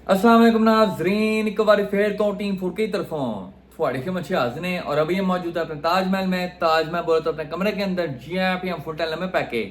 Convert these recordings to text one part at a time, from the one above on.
अस्सलाम वालेकुम नाज़रीन, एक बार फिर तो टीम फूड की तरफों थोड़ी के मच्छी हाजिर ने और अभी हम मौजूद है अपने ताजमहल में। ताजमहल बोले तो अपने कमरे के अंदर जी हाँ, हम फुल टाइम लम्बे पैके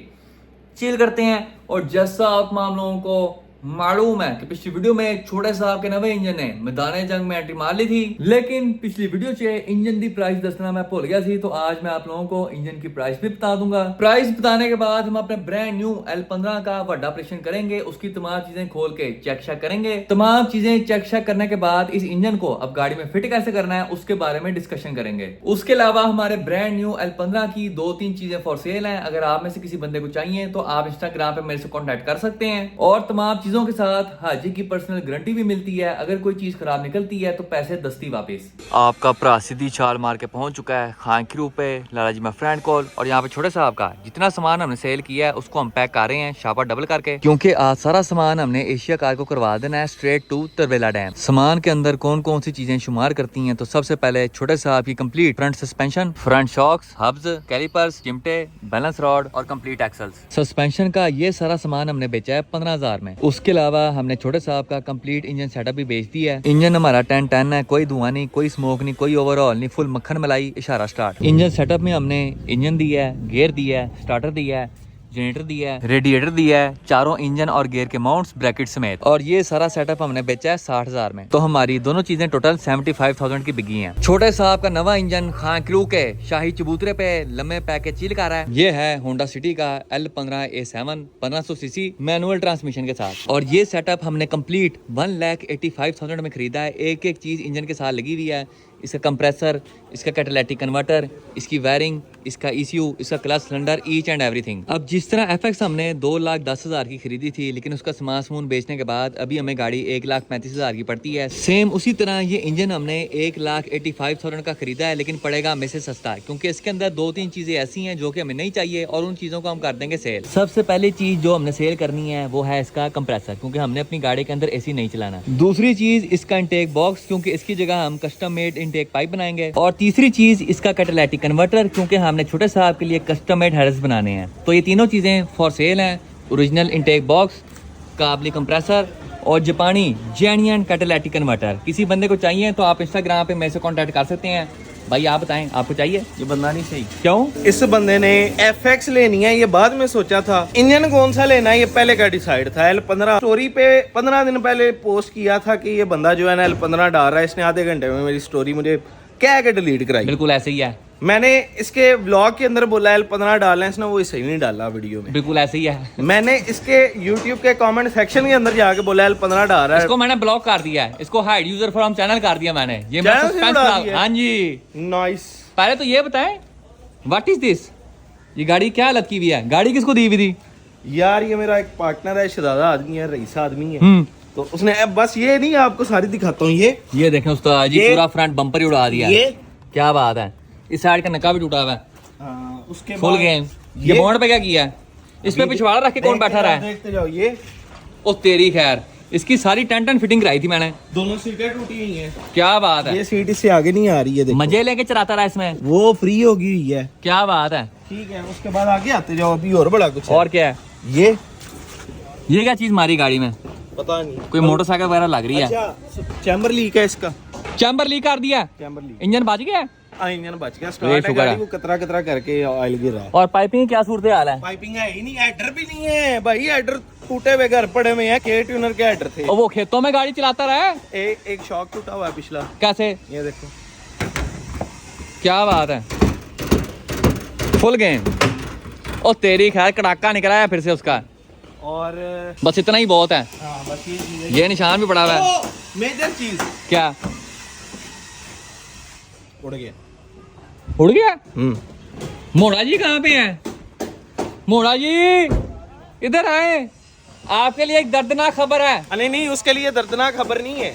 चिल करते हैं। और जैसा आप हम लोगों को मालूम है कि पिछली वीडियो में छोटे साहब के नवे इंजन ने मैदान जंग में एंट्री मार ली थी, लेकिन पिछली वीडियो से इंजन की प्राइस दसना मैं भूल गया थी। तो आज मैं आप लोगों को इंजन की प्राइस भी बता दूंगा। प्राइस बताने के बाद हम अपने ब्रांड न्यू L15 का बड़ा ऑपरेशन करेंगे, उसकी तमाम चीजें खोल के चेक शेक करेंगे। तमाम चीजें चेक शेक करने के बाद इस इंजन को अब गाड़ी में फिट कैसे करना है उसके बारे में डिस्कशन करेंगे। उसके अलावा हमारे ब्रांड न्यू L15 की 2-3 चीजें फॉर सेल हैं। अगर आप में से किसी बंदे को चाहिए तो आप इंस्टाग्राम पे मेरे से कॉन्टेक्ट कर सकते हैं। और तमाम चीजों के साथ हाजी की पर्सनल गारंटी भी मिलती है। अगर कोई चीज खराब निकलती है तो पैसे दस्ती वापस। आपका भरा सीधी छाल मार के पहुंच चुका है खान की रूप पे लाला जी मैं फ्रेंड कॉल। और यहाँ पे छोटे साहब का जितना सामान हमने सेल किया है उसको हम पैक कर रहे हैं शापा डबल करके, क्योंकि आज सारा सामान हमने एशिया कार को करवा देना है स्ट्रेट टू तरवेला डैम। सामान के अंदर कौन कौन सी चीजें शुमार करती हैं, तो सबसे पहले छोटे साहब की complete front suspension, front shocks, hubs, callipers, चिमटे, बैलेंस रॉड और कंप्लीट एक्सल्स। सस्पेंशन का ये सारा सामान हमने बेचा है 15,000 में। उसके अलावा हमने छोटे साहब का कंप्लीट इंजन सेटअप भी बेच दिया है। इंजन हमारा 10-10 है, कोई धुआं नहीं, कोई स्मोक नहीं, कोई ओवरऑल नहीं, फुल मक्खन मलाई इशारा स्टार्ट। इंजन सेटअप में हमने इंजन दिया है, गियर दिया है, स्टार्टर दिया है, जनरेटर दिया है, रेडिएटर दिया है, चारों इंजन और गियर के माउंट्स ब्रैकेट समेत। और ये सारा सेटअप हमने बेचा है 60,000 में। तो हमारी दोनों चीजें टोटल 75,000 की बिकी हैं। छोटे साहब का नवा इंजन खान क्रू के शाही चबूतरे पे लम्बे पैकेज चिल कर रहा है। ये है होंडा सिटी का L15A7 1500 सीसी मैनुअल ट्रांसमिशन के साथ। और ये सेटअप हमने कंप्लीट 1,85,000 में खरीदा है। एक एक चीज इंजन के साथ लगी हुई है। इसका कंप्रेसर, इसका कैटालिटिक कन्वर्टर, इसकी वायरिंग, इसका ECU, इसका clutch cylinder, each and everything. अब जिस तरह FX हमने 2,10,000 की खरीदी थी, लेकिन उसका सामान समून बेचने के बाद अभी हमें गाड़ी 1,35,000 की पड़ती है। सेम उसी तरह ये इंजन हमने 1,85,000 का खरीदा है, लेकिन पड़ेगा हमें से सस्ता, क्योंकि इसके अंदर 2-3 चीजें ऐसी हैं जो कि हमें नहीं चाहिए और उन चीजों को हम कर देंगे सेल। सबसे पहली चीज जो हमने सेल करनी है वो है इसका कंप्रेसर, क्योंकि हमने अपनी गाड़ी के अंदर AC नहीं चलाना। दूसरी चीज इसका इंटेक बॉक्स, क्योंकि इसकी जगह हम कस्टम मेड एक पाइप बनाएंगे। और तीसरी चीज इसका कैटालिटिक कन्वर्टर, क्योंकि हमने छोटे साहब के लिए कस्टम मेड हेडर्स बनाने हैं। तो ये तीनों चीजें फॉर सेल हैं। ओरिजिनल इनटेक बॉक्स, काबली कंप्रेसर और जापानी जेन्युइन कैटालिटिक कन्वर्टर। किसी बंदे को चाहिए तो आप इंस्टाग्राम पे मेरे से कांटेक्ट कर सकते हैं। भाई आप बताएं आपको चाहिए? ये बंदा नहीं सही। क्यों? इस बंदे ने FX लेनी है, ये बाद में सोचा था। इंजन कौन सा लेना है ये पहले का डिसाइड था। L15 स्टोरी पे 15 दिन पहले पोस्ट किया था कि ये बंदा जो है ना L15 डाल रहा है। इसने आधे घंटे में मेरी स्टोरी मुझे क्या के डिलीट कराई। बिल्कुल ऐसे ही है। मैंने इसके व्लॉग के अंदर बोला L15 डालना है, इसने वो सही नहीं डाला वीडियो में। बिल्कुल ऐसे ही है। मैंने इसके YouTube के कमेंट सेक्शन के अंदर जाके बोला L15 डाल रहा है। इसको मैंने ब्लॉक कर दिया है, इसको हाइड यूजर फ्रॉम चैनल कर दिया मैंने। ये मैं सस्पेंस था। हाँ जी, नाइस। पहले तो ये बताएं व्हाट इज दिस, ये गाड़ी क्या हालत की हुई है? गाड़ी किसको दी हुई थी? यार ये मेरा एक पार्टनर है, शहजादा आदमी है, रईसा आदमी है। तो उसने बस ये नहीं, आपको सारी दिखाता हूँ। ये देखें उस्ताद जी, पूरा फ्रंट बम्पर ही उड़ा दिया। ये क्या बात है। इस साइड का नक्का भी टूटा हुआ है। उसके फुल गेम। ये बोर्ड पे क्या किया है? इस पे पिछवाड़ा रख के कौन बैठा रहा है? देखते जाओ। ये ओ तेरी खैर, इसकी सारी टन फिटिंग कराई थी मैंने। दोनों सीटें टूटी हुई हैं। क्या बात है। ये सीट इससे आगे नहीं आ रही है, देखो। मजे लेके चलाता रहा इसमें। वो फ्री होगी हुई है। क्या बात है। ठीक है, उसके बाद आगे आते जाओ। अभी और बड़ा कुछ है। और क्या है? ये क्या चीज मारी गाड़ी में? पता नहीं, कोई मोटरसाइकिल वगैरह लग रही है। अच्छा, चैम्बर लीक है इसका। चैम्बर लीक कर दिया। Chamber leak. इंजन बच गया। इंजन बच गया। स्टार्ट है गाड़ी, वो कतरा कतरा करके ऑयल गिर रहा है। और पाइपिंग क्या सूरत हाल है? पाइपिंग है ही नहीं, हेडर भी नहीं है भाई। हेडर टूटे हुए घर पड़े हुए हैं, के ट्यूनर के हेडर थे। और वो खेतों में गाड़ी चलाता रहा है। एक शॉक टूटा हुआ है पिछला। कैसे? ये देखो। क्या बात है। Full game. और तेरी खैर कड़ाका निकला है फिर से उसका। और बस इतना ही बहुत है। हाँ, बस ये निशान भी पड़ा हुआ है। मेजर चीज क्या? उड़ गया। उड़ गया? मोड़ा जी कहाँ पे हैं? मोड़ा जी इधर आए, आपके लिए एक दर्दनाक खबर है। नहीं, उसके लिए दर्दनाक खबर नहीं है।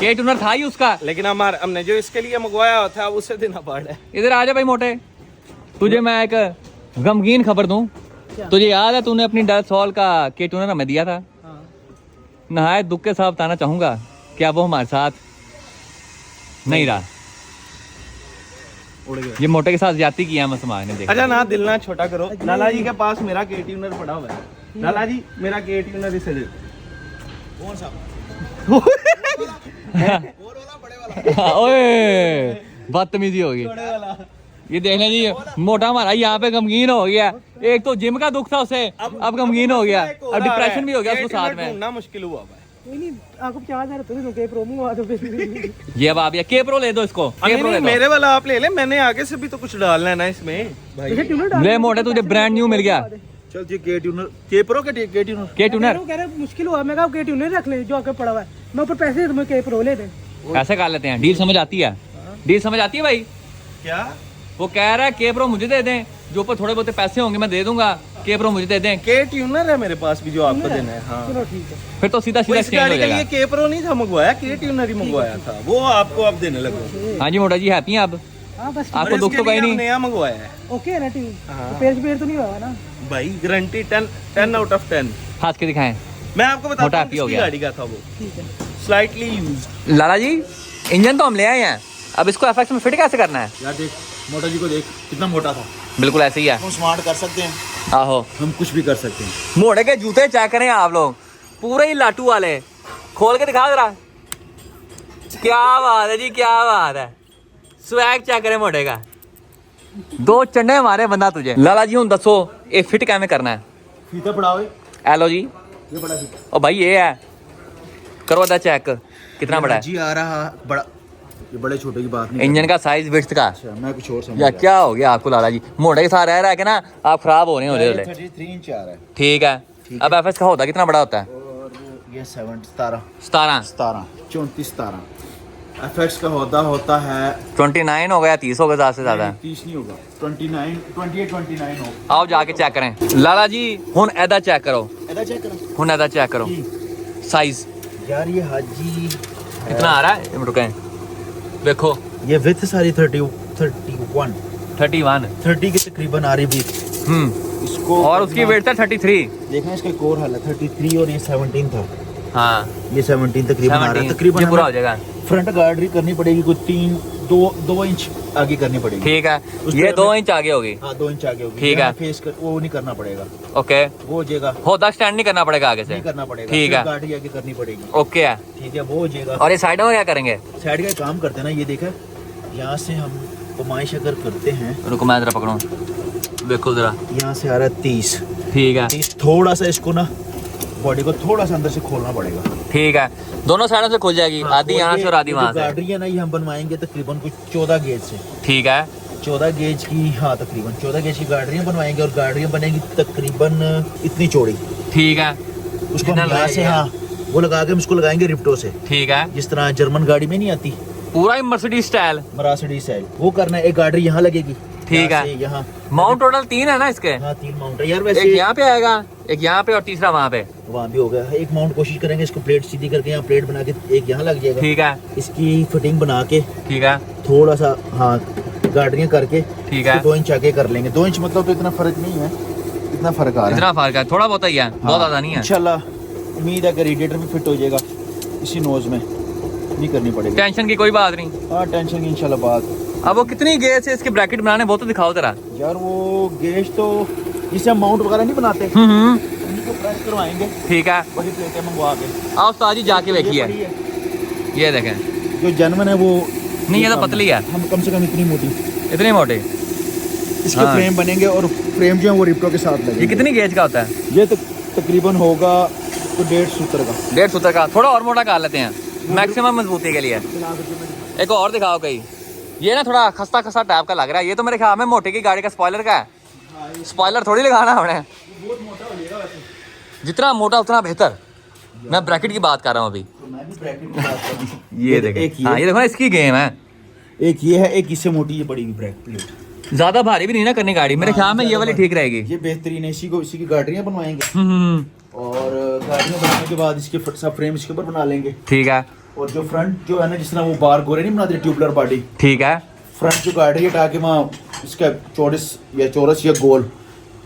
के ट्यूनर था ही उसका, लेकिन हमने जो इसके लिए मंगवाया था उसे देना पड़ा है। इधर आ जा भाई मोटे, तुझे मैं एक गमगीन खबर दूं। तुझे याद है तूने अपनी डल सॉल का के ट्यूनर हमें दिया था? हाँ। नहायत दुख के साथ बताना चाहूंगा क्या वो हमारे साथ नहीं रहा। उड़ गया। ये मोटे के साथ ज्यादती किया है समाज ने, देखा। अच्छा ना, दिल ना छोटा करो। लाला जी के पास मेरा के ट्यूनर पड़ा हुआ है। लाला जी, मेरा के ट्यूनर इसे दे। कौन सा? ओए बदतमीजी होगी। ये देखना जी, मोटा हमारा यहाँ पे गमगीन हो गया। एक तो जिम का दुख था उसे, अब गमगीन हो गया, अब डिप्रेशन भी हो गया उसको साथ में। ढूंढना मुश्किल हुआ भाई। कोई नहीं, आपको 50,000 तो दे के प्रोमो आ दो फिर। ये अब आप के प्रो ले दो इसको, के प्रो ले दो। मेरे वाला आप ले ले, मैंने आगे से भी तो कुछ डालना है ना इसमें भाई। ले मोटे, तुझे ब्रांड न्यू मिल गया। चल जी के ट्यूनर, के प्रो के ट्यूनर, के ट्यूनर कह रहे मुश्किल हुआ, मैं कहा के ट्यूनर रख ले जो आपके पड़ा हुआ है, मैं ऊपर पैसे तुम्हें के प्रो ले दे। ऐसे कर लेते हैं, डील समझ आती है, डील समझ आती है भाई। क्या वो कह रहा है के प्रो मुझे दे दें, जो ऊपर थोड़े बहुत पैसे होंगे मैं दे दूंगा, के प्रो मुझे दे दें। के ट्यूनर है मेरे पास भी जो आपको देना है। हाँ चलो ठीक है। फिर तो सीधा सीधा इस एक्सचेंज गाड़ी हो के जाएगा। लिए के प्रो नहीं था मंगवाया, के ट्यूनर ही मंगवाया था, वो आपको अब देने लगो। हाँ जी मोटा जी, हैप्पी हैं आप? हाँ बस आपको दुख तो कहीं नहीं। नया मंगवाया है ओके है ना टीम, हाँ। पेड़ तो नहीं हुआ ना भाई, गारंटी 10 आउट ऑफ 10। हंस के दिखाएं। मैं आपको मोटा बताता हूँ happy हो किसकी गया। गाड़ी का था वो, ठीक है। Slightly used. Lala ji, engine तो हम ले आए हैं, अब इसको एफएक्स में फिट कैसे करना है? यार देख, मोटा जी को देख कितना मोटा था। बिल्कुल ऐसे ही है। हम स्मार्ट कर सकते हैं, आहो, हम कुछ भी कर सकते हैं। मोटे के जूते चेक करें आप लोग, पूरे ही लाटू वाले, खोल के दिखा जरा। क्या बात है जी, क्या बात है। स्वैग चेक करें मोटे का, दो चंडे हमारे बंदा तुझे। लाला जी हूँ दसो, ये फिट कैसे करना है? फीता पड़ाओ, एलो जी, ये बड़ा फीता। ओ भाई ये है, करो अदा चेक कितना बड़ा है। जी आ रहा बड़ा, ये बड़े छोटे की बात नहीं। इंजन का साइज विड्थ का। अच्छा, मैं कुछ और समझ या क्या हो गया आपको लाला जी, मोटे के साथ रह रहा है कि ना आप खराब हो रहे हो। 33 इंच आ रहा है। ठीक है, अब एफएस का होता कितना बड़ा होता है? और ये 17 17 34 17। एफएक्स का होता है 29 हो गया, 30 हो गया ज़्यादा से ज़्यादा। 30 नहीं होगा, 29 हो। आओ जाके चेक करें लाला जी। हुन एदा चेक करो, इधर चेक करो हुन एदा चेक करो साइज यार, ये हाजी कितना आ रहा है। रुकें, देखो ये विथ सारी 31 31 के तकरीबन आ रही विथ इसको। और उसकी वेट था 33। देखना इसका एक और हाल है, 33 और ये 17 था। हाँ, ये 17 तकरीबन आ रहा है। 17 तकरीबन ये पूरा हो हमें जाएगा। फ्रंट गार्डरी करनी पड़ेगी, कुछ 2 इंच आगे करनी पड़ेगी। ठीक है, उस ये पे 2 हमें- इंच आगे होगी। हाँ 2 इंच आगे होगी। ठीक यहाँ है। फेस कर, वो नहीं करना पड़ेगा, ओके, वो हो जाएगा। होदा स्टैंड नहीं करना पड़ेगा आगे से। नहीं करना पड़ेगा, ठीक है, गाड़ी आगे करनी पड़ेगी। ओके है। ठीक है, वो हो जाएगा। और ये साइडों में क्या करेंगे? साइड का काम करते हैं ना, ये देखा, यहाँ से हम कमाइश अगर करते हैं, रुको मैं जरा पकड़ूं, देखो जरा। यहाँ से आ रहा है 30। ठीक है, 30 थोड़ा सा इसको ना बॉडी को थोड़ा सा अंदर से खोलना पड़ेगा। ठीक है, दोनों साइडों से खुल जाएगी। हाँ, आधी यहाँ से और आधी वहाँ से। गाड़ी है ना, ये हम बनवाएंगे तकरीबन कुछ 14 गेज से। ठीक है, 14 गेज की, हाँ तकरीबन 14 गेज की गाड़ियाँ बनवाएंगे, और गाड़ियाँ बनेंगी तकरीबन इतनी चौड़ी। ठीक है, उसको जितना हम यहाँ से, लगेगा। हाँ वो लगा के हम उसको लगाएंगे रिप्टो से, ठीक है, जिस तरह जर्मन गाड़ी में नहीं आती पूरा ही मर्सिडीज स्टाइल। मर्सिडीज स्टाइल, वो करना है। एक गाड़ी यहाँ लगेगी, ठीक यहाँ है। से यहाँ। माउंट टोटल 3 है ना इसके? हाँ 3 माउंट है यार। एक वैसे यहाँ पे आएगा, एक यहाँ पे और तीसरा वहाँ पे। वहाँ भी हो गया। एक माउंट कोशिश करेंगे इसको प्लेट सीधी करके, यहाँ प्लेट बना के एक यहाँ लग जाएगा। ठीक है, इसकी फिटिंग बना के ठीक है, थोड़ा सा, हाँ गाड़ियाँ करके ठीक है। 2 इंच आगे कर लेंगे। 2 इंच मतलब तो इतना फर्क नहीं है, इतना फर्क आ रहा है। इतना फर्क है, थोड़ा बहुत ही है, बहुत ज्यादा नहीं है। इंशाल्लाह उम्मीद है कि रेडिएटर भी फिट हो जाएगा इसी नोज में, नहीं करनी पड़ेगी। टेंशन की कोई बात नहीं। हाँ टेंशन की इंशाल्लाह बात। अब वो कितनी गेज से इसके ब्रैकेट बनाने, वो तो दिखाओ जरा। यार वो गेज तो जिसे हम माउंट वगैरह नहीं बनाते, उन्हीं को प्रेस करवाएंगे, ठीक है, वही प्लेटें मंगवा के। आओ उस्ताद जी जाके ये देखिए। बड़ी है। ये देखें, जो जनमन है वो नहीं ये तो पतली है, हम कम से कम इतनी मोटी इतनी मोटी। इसके हाँ। फ्रेम बनेंगे, और फ्रेम जो है वो रिप्टो के साथ ये लगेंगे। कितनी गेज का होता है? ये तो तकरीबन होगा तो 1.5 सूत्र का। 1.5 सूत्र का। थोड़ा और मोटा कर लेते हैं मैक्सिमम मजबूती के लिए। एक और दिखाओ कहीं। ये ना थोड़ा खस्ता खस्ता टाइप का लग रहा है, ये तो मेरे ख्याल में मोटे की गाड़ी का स्पॉइलर का है। स्पॉइलर थोड़ी लगाना हमने, जितना मोटा उतना बेहतर। मैं ब्रैकेट की बात कर रहा हूँ अभी। तो मैं भी ब्रैकेट की बात कर रहा हूँ। ये देखें, हाँ ये देखो ना, इसकी गेम है। एक ये है, एक इससे मोटी ये पड़ी हुई ब्रैकेट प्लेट। ज्यादा भारी भी नहीं ना करनी गाड़ी, मेरे ख्याल में ये वाली ठीक रहेगी। ये बेहतरीन है, इसी की गाड़ियाँ बनवाएंगे, हम्म, और गाड़ियाँ बनाने के बाद इसके सब फ्रेम इसके ऊपर बना लेंगे। ठीक है, और जो फ्रंट जो है ना, जिस तरह वो बार गोरे नहीं बनाते ट्यूबलर बॉडी, ठीक है, फ्रंट जो गाड़ी हटा के वहाँ इसका चौरस या गोल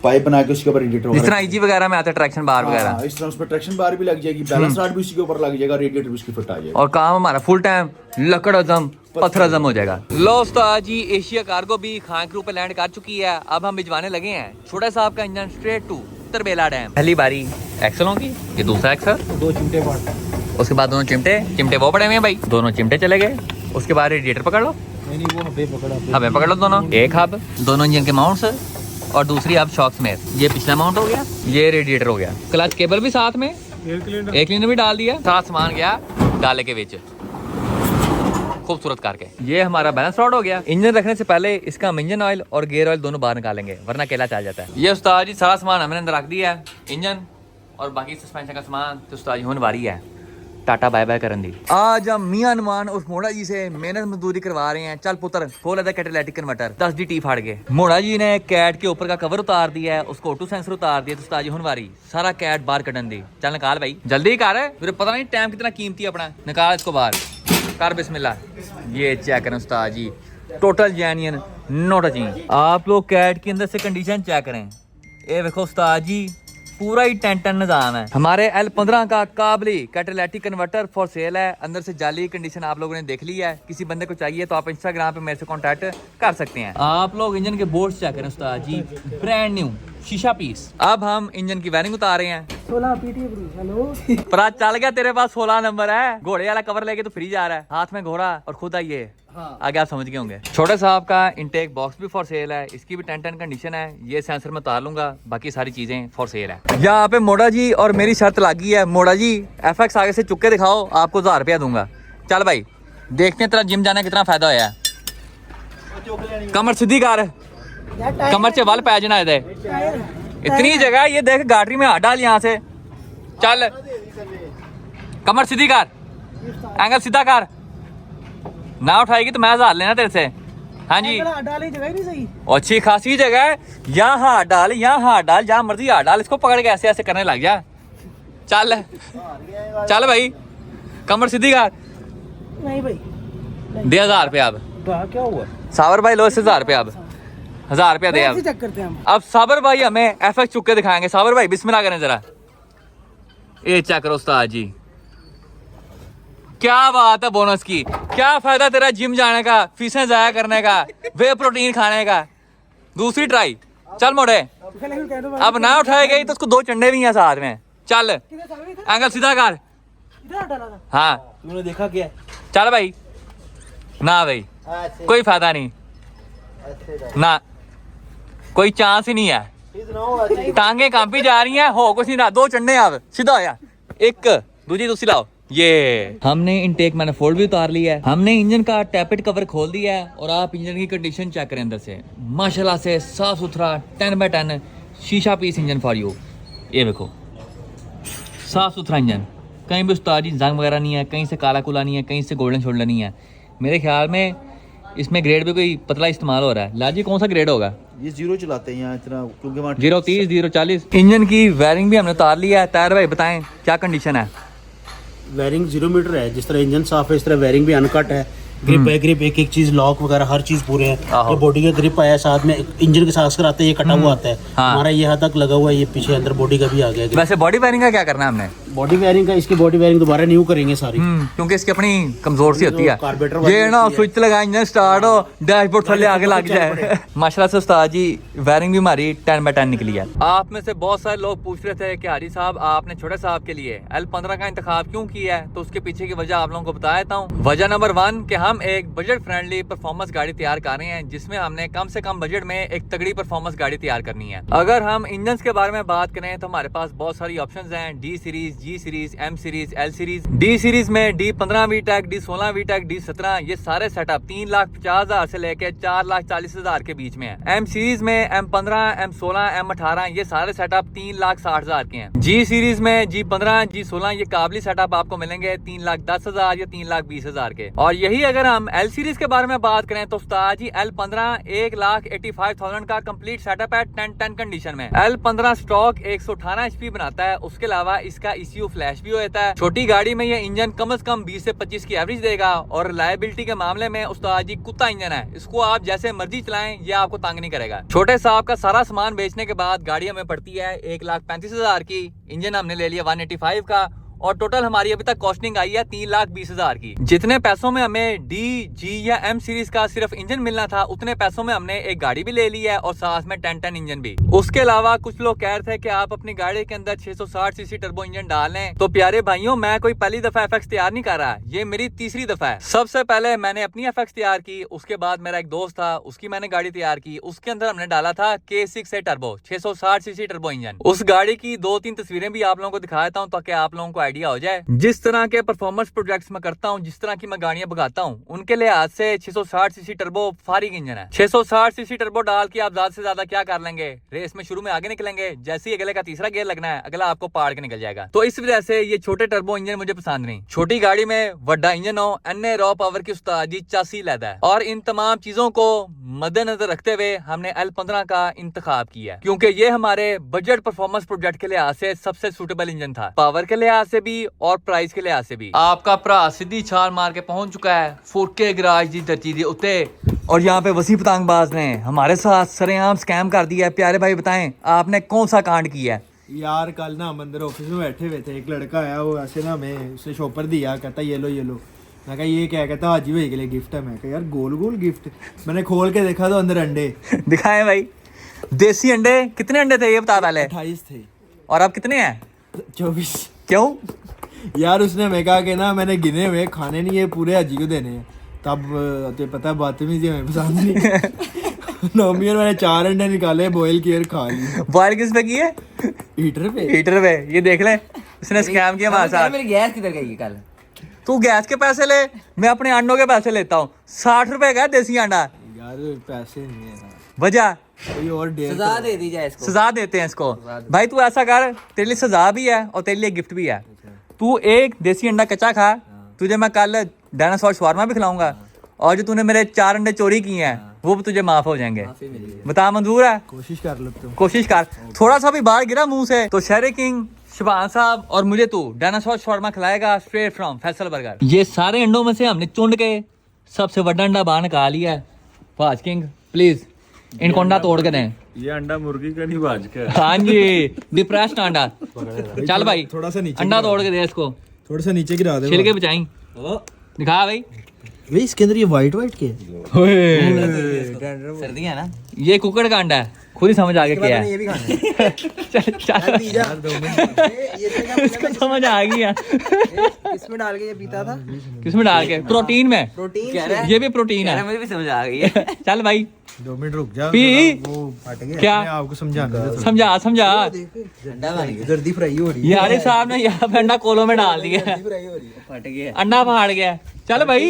पाइप बना के उसके ऊपर रेडिएटर जिस तरह ईजी वगैरह में आता है ट्रैक्शन बार वगैरह। हाँ, इस तरह उस पर ट्रैक्शन बार भी लग जाएगी, बैलेंस रॉड भी उसी के ऊपर लग जाएगा, रेडिएटर भी उसकी फिट आ जाएगा। और काम हमारा फुल टाइम लकड़ अजम पत्थर अजम हो जाएगा। लो उस्ताद जी, एशिया कार्गो भी खान क्रू पे लैंड कर चुकी है। अब हम भिजवाने लगे हैं छोटा साहब का engine straight to Tarbela dam. पहली बारी एक्सल होगी, ये दूसरा एक्सल। 2 चिमटे पार्ट उसके बाद दोनों चिमटे वो पड़े हुए हैं भाई, दोनों चिमटे चले गए। उसके बाद रेडिएटर पकड़ लो, वो हबे पकड़ लो दोनों, एक हब, दोनों इंजन के माउंट्स और दूसरी हब शॉक समेत। ये पिछला माउंट हो गया, ये रेडिएटर हो गया, क्लच केबल भी साथ में, एक क्लीनर भी डाल दिया, सारा सामान गया डाले के बीच खूबसूरत करके। ये हमारा बैलेंस रॉड हो गया। इंजन रखने से पहले इसका हम इंजन ऑयल और गियर ऑयल दोनों बाहर निकालेंगे, वरना केला चल जाता है। ये उस्ताद जी सारा सामान हमने अंदर रख दिया है, इंजन और बाकी सस्पेंशन का सामान तो उस्ताद जी होने वाली है। टाटा बाय बाय करन दी। आज हम मियां नुमान उस मोड़ा जी से मेहनत मजदूरी करवा रहे हैं। चल पुत्र खोल लेता कैटालिटिक कन्वर्टर, 10 डी टी फाड़ गए। मोड़ा जी ने कैट के ऊपर का कवर उतार दिया है, उसको ऑटो सेंसर उतार दिया, तो उस्ताद जी होने वाली सारा कैट बाहर कटन दी। चल निकाल भाई, जल्दी कर, मुझे पता नहीं टाइम कितना कीमती है अपना, निकाल इसको बाहर कर, बिस्मिल्लाह। ये चेक करें उस्ताद जी, टोटल जेन्युइन, नो टचिंग। आप लोग कैट के अंदर से कंडीशन चेक करें, ये देखो उस्ताद जी पूरा ही 10-10 निजाम है। हमारे L15 का काबली कैटालिटिक कन्वर्टर फॉर सेल है। अंदर से जाली कंडीशन आप लोगों ने देख ली है। किसी बंदे को चाहिए तो आप इंस्टाग्राम पे मेरे से कांटेक्ट कर सकते हैं। आप लोग इंजन के बोर्ड्स चेक करें उस्ताद जी, ब्रांड न्यू शीशा पीस। अब हम इंजन की वायरिंग उतार रहे हैं। 16 पीटी हेलो पता चल गया तेरे पास 16 नंबर है। घोड़े वाला कवर लेके तो फ्री जा रहा है, हाथ में घोड़ा और खुद आइए। हाँ। आगे आप समझ गए होंगे। छोटे साहब का इनटेक बॉक्स भी फॉर सेल है, इसकी भी 10-10 कंडीशन है। ये सेंसर में उतार लूंगा, बाकी सारी चीजें फॉर सेल है। यहाँ पे मोड़ा जी और मेरी शर्त लगी है, मोड़ा जी FX आगे से चुक के दिखाओ, आपको 1000 रुपया दूंगा। चल भाई देखते हैं तेरा जिम जाने कितना फायदा होया है। कमर सीधी कर, कमर से वाल पै जाना है, इतनी जगह ये देख, गाड़ी में हाथ डाल यहाँ से। चल कमर सीधी कर, एंगल सीधा कर, ना उठाएगी तो मैं 1000 लेना तेरे से। हाँ जी डाली जगह ही नहीं सही, अच्छी खासी जगह है। यहाँ हाथ डाल, यहाँ हाथ डाल, जहाँ मर्जी हाथ डाल, इसको पकड़ के ऐसे ऐसे करने लग जा। चल चल भाई कमर सीधी कर। नहीं भाई दे 1000 रुपया। अब क्या हुआ साबर भाई लो इससे 1000 रुपया, अब 1000 रुपया दे। अब चेक करते हैं हम। अब साबर भाई हमें FX चुक के दिखाएंगे। साबर भाई बिस्मिल्लाह करें जरा, ये चेक करो उस्ताद जी, क्या बात है बोनस की। क्या फायदा तेरा जिम जाने का, फीसें जाया करने का, वे प्रोटीन खाने का। दूसरी ट्राई, चल मोड़े। अब ना उठाए गई तो उसको 2 चंडे भी हैं साथ में। चल एंगल सीधा कर। हाँ तूने देखा क्या? चल भाई, ना भाई कोई फायदा नहीं ना, कोई चांस ही नहीं है। टांगे कांपी जा रही हैं, हो कुछ नहीं रहा। 2 चंडे अब सीधा होया, एक दूजी दूसरी लाओ। ये हमने इनटेक मैनिफोल्ड भी उतार लिया है, हमने इंजन का टैपेट कवर खोल दिया है। और आप इंजन की कंडीशन चेक करें अंदर से, माशाल्लाह से साफ सुथरा 10x10 शीशा पीस इंजन फॉर यू। ये देखो साफ सुथरा इंजन, कहीं भी उस्ताद जी जंग वगैरह नहीं है, कहीं से काला कुला नहीं है, कहीं से गोल्डन शोल्डन नहीं है। मेरे ख्याल में इसमें ग्रेड भी कोई पतला इस्तेमाल हो रहा है। लाजी कौन सा ग्रेड होगा? ये 0 चलाते हैं यहाँ इतना, क्योंकि वहाँ 030 040। इंजन की वायरिंग भी हमने उतार लिया है। टायर भाई बताएं क्या कंडीशन है? वायरिंग 0 मीटर है, जिस तरह इंजन साफ है इस तरह वायरिंग भी अनकट है। ग्रिप है, ग्रिप एक एक चीज, लॉक वगैरह हर चीज पूरे हैं। जो बॉडी का ग्रिप आया साथ में इंजन के साथ कराते हैं, ये कटा हुआ आता है। हाँ। हमारा ये यहाँ तक लगा हुआ है, ये पीछे अंदर बॉडी का भी आ गया। वैसे बॉडी वायरिंग का क्या करना है हमने? बॉडी वायरिंग का, इसकी बॉडी वायरिंग दोबारा न्यू करेंगे सारी, क्योंकि इसकी अपनी कमजोर सी होती है। कार्बोरेटर वाली ये ना होती है। स्विच लगा, इंजन स्टार्ट हो, डैशबोर्ड थल्ले आगे लग जाए। माशाल्लाह से उस्ताद जी वायरिंग भी हमारी 10x10 निकली है। आप में से बहुत सारे लोग पूछ रहे थे कि हाजी साहब आपने छोटे साहब के लिए L15 का इंतखाब क्यों किया है, तो उसके पीछे की वजह आप लोगों को बता देता हूँ। वजह नंबर 1 कि हम एक बजट फ्रेंडली परफॉर्मेंस गाड़ी तैयार कर रहे हैं, जिसमें हमने कम से कम बजट में एक तगड़ी परफॉर्मेंस गाड़ी तैयार करनी है। अगर हम इंजन के बारे में बात करें तो हमारे पास बहुत सारी ऑप्शंस हैं। D series, G series, M series, L series. D series में D15 VTEC, D16 VTEC, D17, ये सारे सेटअप 3,50,000 से लेके 4,40,000 के बीच में है। M सीरीज में M15, M16, M18, ये सारे सेटअप 3,60,000 के हैं। G सीरीज में G15, G16, ये काबली सेटअप आपको मिलेंगे 3,10,000 या 3,20,000 के। और यही अगर हम L सीरीज के बारे में बात करें तो उस्ताद जी L15 1,85,000 का कंप्लीट सेटअप है 10-10 कंडीशन में। L15 स्टॉक 118 HP बनाता है, उसके अलावा इसका ECU फ्लैश भी होता है। छोटी गाड़ी में ये इंजन कम से कम 20 से 25 की एवरेज देगा। और रिलायबिलिटी के मामले में उस्ताद जी कुत्ता इंजन है, इसको आप जैसे मर्जी चलाएं, ये आपको तंग नहीं करेगा। छोटे साहब का सारा सामान बेचने के बाद गाड़ी हमें पड़ती है 1,35,000 की। इंजन हमने ले लिया 185 का और टोटल हमारी अभी तक कॉस्टिंग आई है 3,20,000 की। जितने पैसों में हमें डी, जी या एम सीरीज का सिर्फ इंजन मिलना था उतने पैसों में हमने एक गाड़ी भी ले ली है और साथ में 1010 इंजन भी। उसके अलावा कुछ लोग कह रहे थे कि आप अपनी गाड़ी के अंदर 660 सीसी टर्बो इंजन डाल लें, तो प्यारे भाइयों मैं कोई पहली दफा एफएक्स तैयार नहीं कर रहा, ये मेरी तीसरी दफा है। सबसे पहले मैंने अपनी एफएक्स तैयार की, उसके बाद मेरा एक दोस्त था उसकी मैंने गाड़ी तैयार की, उसके अंदर हमने डाला था K6 turbo 660 CC turbo engine. उस गाड़ी की 2-3 तस्वीरें भी आप लोगों को दिखा देता हूँ ताकि आप लोगों को आइडिया हो जाए। जिस तरह के परफॉर्मेंस प्रोजेक्ट्स में करता हूँ, जिस तरह की मैं गाड़ियां भगाता हूँ, उनके लिहाज से 660 सीसी टर्बो फारिग इंजन है। 660 सीसी टर्बो डाल के आप ज्यादा से ज्यादा क्या कर लेंगे, रेस में शुरू में आगे निकलेंगे, जैसे ही अगले का तीसरा गियर लगना है अगला आपको पाड़ के निकल जाएगा। तो इस वजह से ये छोटे टर्बो इंजन मुझे पसंद नहीं। छोटी गाड़ी में बड़ा इंजन हो, एनए रॉ पावर की उस्ताद जी चासी लेदा है। और इन तमाम चीजों को मद्देनजर रखते हुए हमने L15 का इंतखाब किया क्योंकि ये हमारे बजट परफॉर्मेंस प्रोजेक्ट के लिहाज से सबसे सूटेबल इंजन था, पावर के लिहाज से भी और प्राइस के लिहाज से भी। आपका भरा सीधी छाल मार के पहुंच चुका है फुटके गराज दी धरती दे उत्ते, और यहाँ पे वसी पतंगबाज ने हमारे साथ सरेआम स्कैम कर दिया है। प्यारे भाई बताएं आपने कौन सा कांड किया है? यार कल ना हम अंदर ऑफिस में बैठे हुए थे, एक लड़का आया, वो ऐसे ना हमें उसने शॉपर दिया, कहता ये लो ये लो। मैं कहा ये क्या, कहता हाजी भाई के लिए गिफ्ट है। मैं कहा यार गोल गोल गिफ्ट। मैंने खोल के देखा तो अंदर अंडे दिखाए भाई, देसी अंडे। कितने अंडे थे ये बता पहले? 28 थे। और अब कितने हैं? 24। क्यों यार उसने मैं कहा कि ना मैंने गिने हुए खाने नहीं है, पूरे हाजी को देने हैं। तब तो पता है बदतमीजी हमें पसंद नहीं। नौमी और मैंने 4 अंडे निकाले, बॉयल किए और खा लिए। बॉयल किस पे किए? हीटर पे। हीटर पे। ये देख ले उसने स्कैम किया हमारे साथ। मेरी गैस किधर गई कल? तू गैस के पैसे ले, मैं अपने अंडों के पैसे लेता हूँ। 60 रुपए का देसी अंडा। यार पैसे नहीं है वजह कोई और डेढ़ सजा दे दी जाए इसको। सजा देते हैं इसको। भाई तू ऐसा कर, तेरे लिए सजा भी है और तेरे लिए गिफ्ट भी है। तू एक देसी अंडा कच्चा खा, तुझे मैं कल डायनासोर शवारमा भी खिलाऊंगा, और जो तूने मेरे 4 अंडे चोरी किए हैं वो भी तुझे माफ हो जाएंगे। बता मंजूर है? कोशिश कर लो तुम। कोशिश कर। थोड़ा सा भी बाहर गिरा मुंह से तो शहर किंग शबान साहब और मुझे तू डायनासोर शवारमा खिलाएगा स्ट्रेट फ्रॉम फैसल बर्गर। ये सारे अंडों में से हमने चुन के सबसे बड़ा अंडा बाहर निकाल लिया है। फाज किंग प्लीज इनको अंडा तोड़ के दें। ये अंडा मुर्गी का नहीं भाज का। हाँ जी, डिप्रेस्ड अंडा। चल भाई थोड़ा सा नीचे अंडा तोड़ के दे इसको, थोड़ा सा नीचे गिरा दे। छिलके बचाई दिखा भाई। भाई इसके अंदर ये वाइट वाइट के सर्दी है ना, ये कुकड़ का अंडा है, खुद ही समझ आ गया क्या है। ये भी खाना है। चल इसको समझ आ गया। किसमें डाल के ये पीता था? किसमें डाल के? प्रोटीन में। प्रोटीन ये भी प्रोटीन है। मुझे भी समझ आ गई है। चल भाई 2 मिनट रुक जा। पी। वो फट गया। क्या? मैं आपको समझाना है। समझा समझा। अंडा बन गया, जर्दी फ्राई हो रही है। यारे साहब ने यहाँ पे अंडा कोलों में डाल दिया, फ्राई हो रही है। फट गया। अंडा फाड़ गया। चल भाई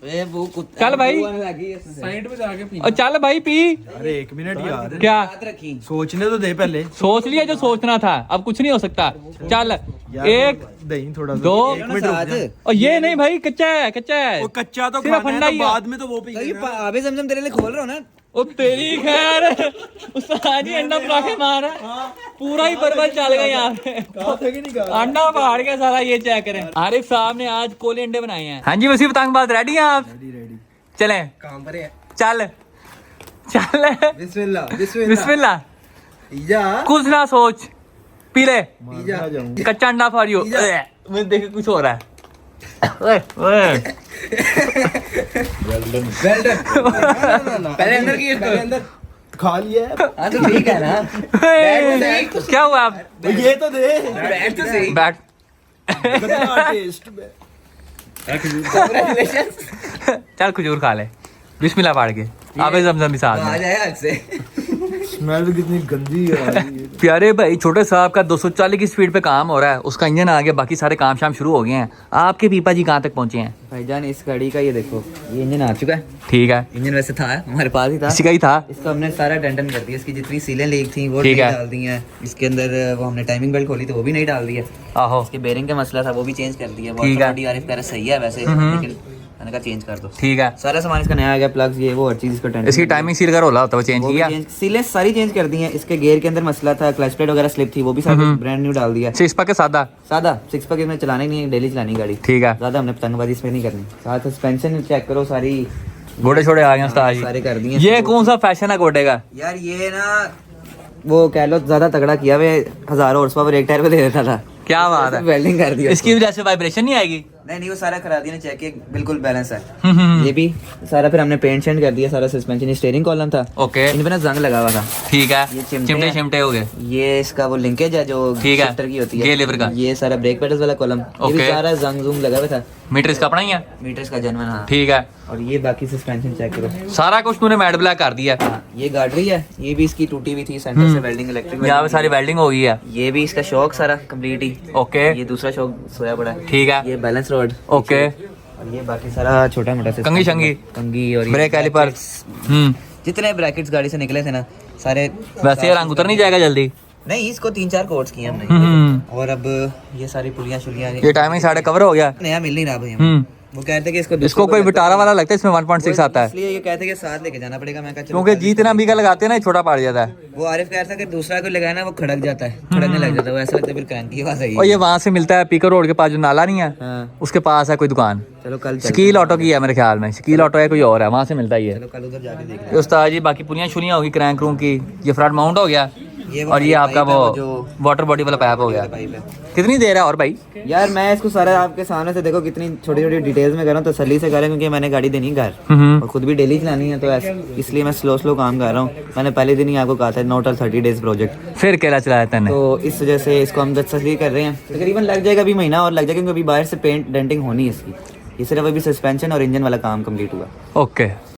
ए वो कुत्ता चल भाई। साइड पे जाके पी। और चल भाई पी। अरे 1 मिनट यार, क्या रखी। सोचने तो दे पहले। सोच लिया जो सोचना था, अब कुछ नहीं हो सकता। चल यार, एक दही थोड़ा सा। 2 1 मिनट रुक जा। और ये नहीं भाई कच्चा है, कच्चा है। वो कच्चा तो सिर्फ खाना अंडा है, ही तो है। बाद में तो वो पी आबे जमजम तेरे लिए खोल रहा हूँ ना। ओ तेरी खैर उस्ताद जी अंडा पराठे मारा, पूरा ही परवल चल गया यहाँ पे। अंडा फाड़ के सारा। ये चेक करें, आरिफ साहब ने आज कोले अंडे बनाए हैं। हाँ जी वसी पतंगबाज रेडी हैं आप? रेडी। चले काम पर है। चल चल बिस्मिल्लाह बिस्मिल्लाह। इजा कुछ ना सोच, पी ले मार जाऊं। कच्चा अंडा फॉर यू। मुझे देख कुछ हो रहा है। ओए ओए पहले अंदर की इसको अंदर खा लिया है। हाँ तो ठीक है ना। क्या हुआ अब? ये तो दे। बैठ तो सही। बैठ। कितना टेस्ट में। चल खजूर खा ले, बिस्मिल्लाह पाड़ के। आबे जमजम भी साथ आ में। जाए आज से। स्मेल कितनी गंदी आ रही है। प्यारे भाई छोटे साहब का 240 की स्पीड पे काम हो रहा है, उसका इंजन आ गया, बाकी सारे काम शाम शुरू हो गए हैं। आपके पीपा जी कहाँ तक पहुंचे हैं? भाईजान इस गाड़ी का ये देखो, ये इंजन आ चुका है। ठीक है, इंजन वैसे था हमारे पास ही था, इसी का ही था। इसको हमने सारा डेंटन कर दिया। इसकी जितनी सीलें लीक थी वो ठीक नहीं है। डाल दी हैं। इसके अंदर वो हमने टाइमिंग बेल्ट खोली तो वो भी नहीं डाल दिया। आहो इसके बेरिंग का मसला था वो भी चेंज कर दिया। ठीक है। आरिफ कह रहा सही है वैसे, लेकिन मैंने कहा चेंज कर दो। ठीक है। सारा सामान इसका नया आ गया, प्लग्स ये वो हर चीज इसको टेंशन। इसकी टाइमिंग सील कर होला होता है, वो चेंज किया। सीलें सारी चेंज कर दी हैं। इसके गियर के अंदर मसला था, क्लच प्लेट वगैरह स्लिप थी, वो भी सारा ब्रांड न्यू डाल दिया। 6 के सादा। सादा 6 पैक इसमें चलाना ही नहीं है, डेली चलानी गाड़ी। ठीक है। ज्यादा हमने पतंगबाजी इसमें नहीं करनी। साथ सस्पेंशन चेक करो, सारी घोड़े छोड़े आ गए उस्ताद जी। सारे कर दिए। ये कौन सा फैशन है घोड़े का? यार ये ना वो कह लो ज्यादा तगड़ा किया हुआ, 1000 हॉर्स पावर एक टायर पे दे देता था। क्या बात है, वेल्डिंग कर दिया इसकी वजह से वाइब्रेशन नहीं आएगी? नहीं वो सारा करा दिया चेक किया, बिल्कुल बैलेंस है। हम्म। ये भी सारा फिर हमने पेंट शेंट कर दिया, सारा सस्पेंशन, स्टीयरिंग कॉलम था, ओके इन पे ना जंग लगा हुआ था। ठीक है, ये चिमटे चिमटे हैं। चिमटे हो गए। ये इसका वो लिंकेज है जो ठीक है, शिफ्टर की होती है, ये लीवर का। ये सारा ब्रेक पेडल्स वाला कॉलम, ये भी ओके। सारा जंग जुंग लगा हुआ था। मीटर इसका अपना ही है? मीटर्स का जनवन, हाँ। ठीक है, और ये बाकी सस्पेंशन चेक करो, सारा कुछ तूने मैट ब्लैक कर दिया। हाँ, ये गार्डरी है, ये भी इसकी टूटी हुई थी सेंटर से, वेल्डिंग इलेक्ट्रिक। यहाँ पे सारी वेल्डिंग हो गई है। ये भी इसका शॉक सारा कंप्लीट ही, ओके ये दूसरा शॉक सोया पड़ा है। ठीक है, ये बैलेंस रोड, ओके, और ये बाकी सारा छोटा मोटा suspension, कंघी शंघी, कंघी और ये ब्रेक कैलिपर। brackets, जितने ब्रैकेट्स गाड़ी से निकले थे ना सारे। वैसे ये रंग उतर नहीं जाएगा जल्दी? नहीं, इसको 3-4 कोट्स किए हमने। हम्म। और अब ये सारी पुलियां शुलियां ये टाइमिंग साढ़े कवर हो गया। नया मिल नहीं रहा भाई हमें। वो कहते कि इसको कोई विटारा वाला लगता है, इसमें 1.6 आता है, इसलिए ये कहते कि साथ लेके जाना पड़ेगा। मैं कहा चलो, क्योंकि जितना बीघा लगाते हैं ना ये छोटा पड़ जाता है। वो आरिफ कह रहा था कि दूसरा कोई लगाना वो खड़क जाता है, खड़कने लग जाता है, वो ऐसा लगता है बिल्कुल क्रैंक की आवाज आई। और ये वहां से मिलता है पीकर रोड के पास जो नाला नहीं है, हाँ। उसके पास है कोई दुकान, चलो कल चलते शकील ऑटो की है मेरे ख्याल में, शकील ऑटो है कोई और है, वहां से मिलता ही हैं। है। चलो कल उधर जाके देख ये उस्ताद जी बाकी पुलियां शुलियां होगी, क्रैंक रूम की, ये फ्रंट माउंट हो गया, वो और ये हमारी आपका पाइप है, वो जो वाटर बॉडी वाला पाइप हो गया। पाइप है। कितनी देर है और भाई? यार मैं इसको सारा आपके सामने से देखो कितनी छोटी छोटी डिटेल्स में कर रहा हूँ, तसल्ली से कर रहा हूँ, क्योंकि मैंने गाड़ी देनी घर और खुद भी डेली चलानी है, तो इसलिए मैं स्लो स्लो काम कर रहा हूँ। मैंने पहले दिन ही आपको कहा था नॉट ऑल 30 डेज प्रोजेक्ट, फिर केला चलाया तेने? तो इस वजह से इसको हम तसल्ली कर रहे हैं। तकरीबन लग जाएगा, अभी महीना और लग जाएगा, क्योंकि अभी बाहर से पेंट डेंटिंग होनी है इसकी। ये सिर्फ अभी सस्पेंशन और इंजन वाला काम कंप्लीट हुआ। ओके,